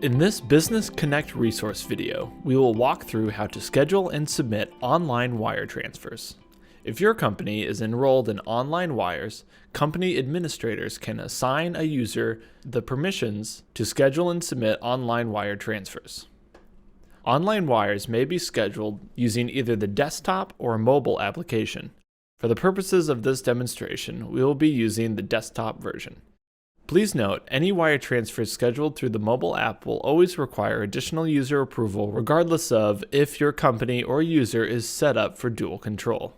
In this Business Connect resource video, we will walk through how to schedule and submit online wire transfers. If your company is enrolled in online wires, company administrators can assign a user the permissions to schedule and submit online wire transfers. Online wires may be scheduled using either the desktop or mobile application. For the purposes of this demonstration, we will be using the desktop version. Please note, any wire transfers scheduled through the mobile app will always require additional user approval regardless of if your company or user is set up for dual control.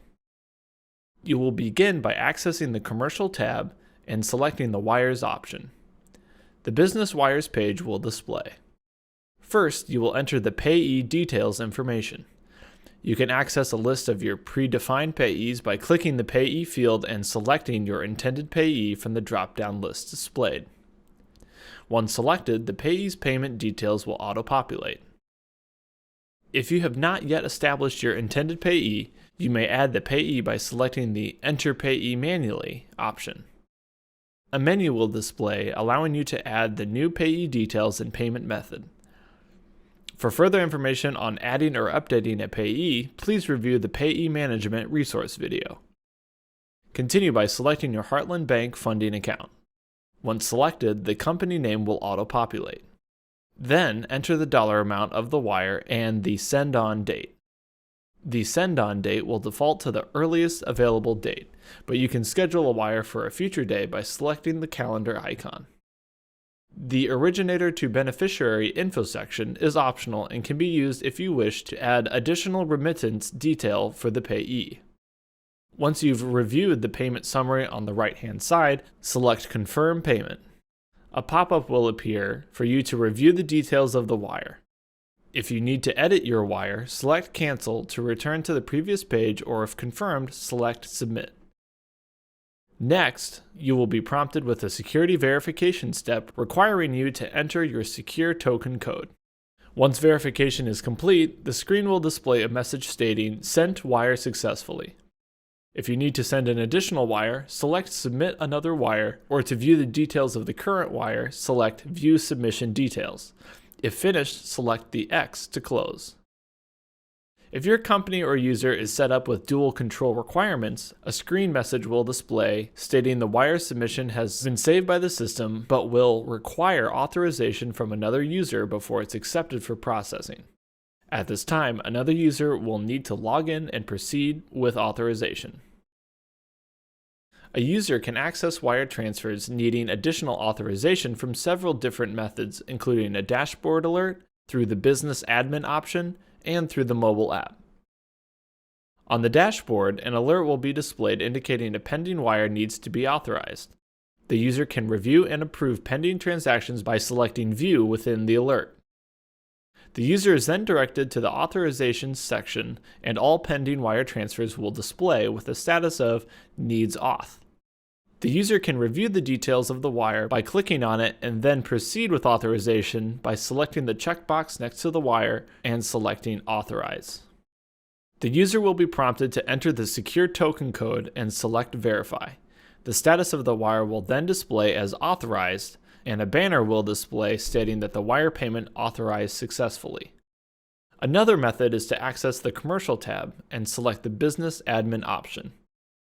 You will begin by accessing the Commercial tab and selecting the Wires option. The Business Wires page will display. First, you will enter the payee details information. You can access a list of your predefined payees by clicking the Payee field and selecting your intended payee from the drop-down list displayed. Once selected, the payee's payment details will auto-populate. If you have not yet established your intended payee, you may add the payee by selecting the Enter Payee Manually option. A menu will display, allowing you to add the new payee details and payment method. For further information on adding or updating a payee, please review the Payee Management resource video. Continue by selecting your Heartland Bank funding account. Once selected, the company name will auto-populate. Then enter the dollar amount of the wire and the send-on date. The send-on date will default to the earliest available date, but you can schedule a wire for a future day by selecting the calendar icon. The originator to beneficiary info section is optional and can be used if you wish to add additional remittance detail for the payee. Once you've reviewed the payment summary on the right-hand side, select Confirm Payment. A pop-up will appear for you to review the details of the wire. If you need to edit your wire, select Cancel to return to the previous page, or if confirmed, select Submit. Next, you will be prompted with a security verification step requiring you to enter your secure token code. Once verification is complete, the screen will display a message stating "Sent wire successfully." If you need to send an additional wire, select Submit another wire, or to view the details of the current wire, select View Submission Details. If finished, select the X to close. If your company or user is set up with dual control requirements, a screen message will display stating the wire submission has been saved by the system but will require authorization from another user before it's accepted for processing. At this time, another user will need to log in and proceed with authorization. A user can access wire transfers needing additional authorization from several different methods, including a dashboard alert, through the Business Admin option, and through the mobile app. On the dashboard, an alert will be displayed indicating a pending wire needs to be authorized. The user can review and approve pending transactions by selecting View within the alert. The user is then directed to the Authorizations section, and all pending wire transfers will display with the status of Needs Auth. The user can review the details of the wire by clicking on it and then proceed with authorization by selecting the checkbox next to the wire and selecting Authorize. The user will be prompted to enter the secure token code and select Verify. The status of the wire will then display as authorized, and a banner will display stating that the wire payment authorized successfully. Another method is to access the Commercial tab and select the Business Admin option.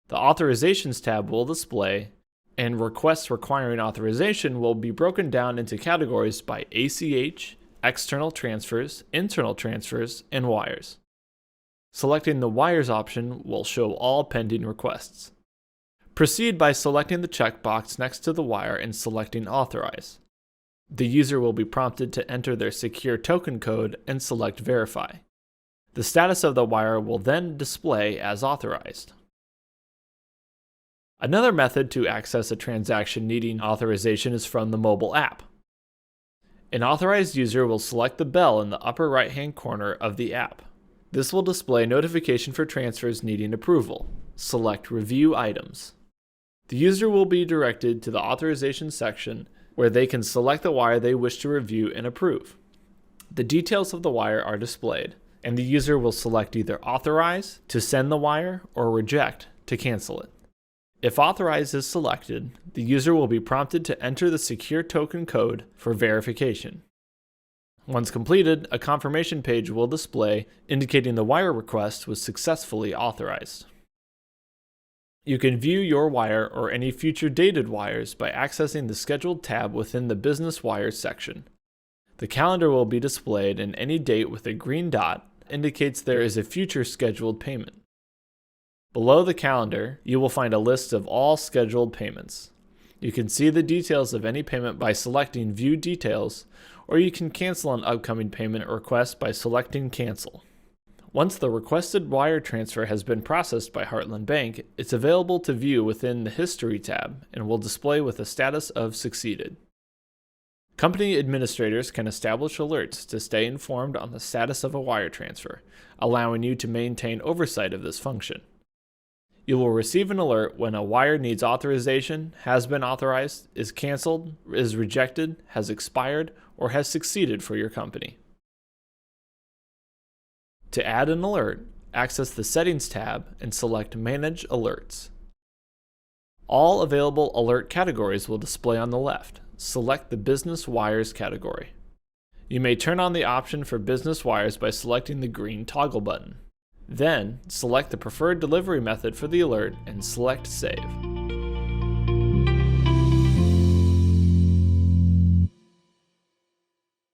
The Authorizations tab will display, and requests requiring authorization will be broken down into categories by ACH, external transfers, internal transfers, and wires. Selecting the Wires option will show all pending requests. Proceed by selecting the checkbox next to the wire and selecting Authorize. The user will be prompted to enter their secure token code and select Verify. The status of the wire will then display as authorized. Another method to access a transaction needing authorization is from the mobile app. An authorized user will select the bell in the upper right-hand corner of the app. This will display notification for transfers needing approval. Select Review Items. The user will be directed to the Authorization section where they can select the wire they wish to review and approve. The details of the wire are displayed, and the user will select either Authorize to send the wire or Reject to cancel it. If Authorize is selected, the user will be prompted to enter the secure token code for verification. Once completed, a confirmation page will display indicating the wire request was successfully authorized. You can view your wire or any future dated wires by accessing the Scheduled tab within the Business Wires section. The calendar will be displayed, and any date with a green dot indicates there is a future scheduled payment. Below the calendar, you will find a list of all scheduled payments. You can see the details of any payment by selecting View Details, or you can cancel an upcoming payment request by selecting Cancel. Once the requested wire transfer has been processed by Heartland Bank, it's available to view within the History tab and will display with a status of Succeeded. Company administrators can establish alerts to stay informed on the status of a wire transfer, allowing you to maintain oversight of this function. You will receive an alert when a wire needs authorization, has been authorized, is canceled, is rejected, has expired, or has succeeded for your company. To add an alert, access the Settings tab and select Manage Alerts. All available alert categories will display on the left. Select the Business Wires category. You may turn on the option for business wires by selecting the green toggle button. Then, select the preferred delivery method for the alert and select Save.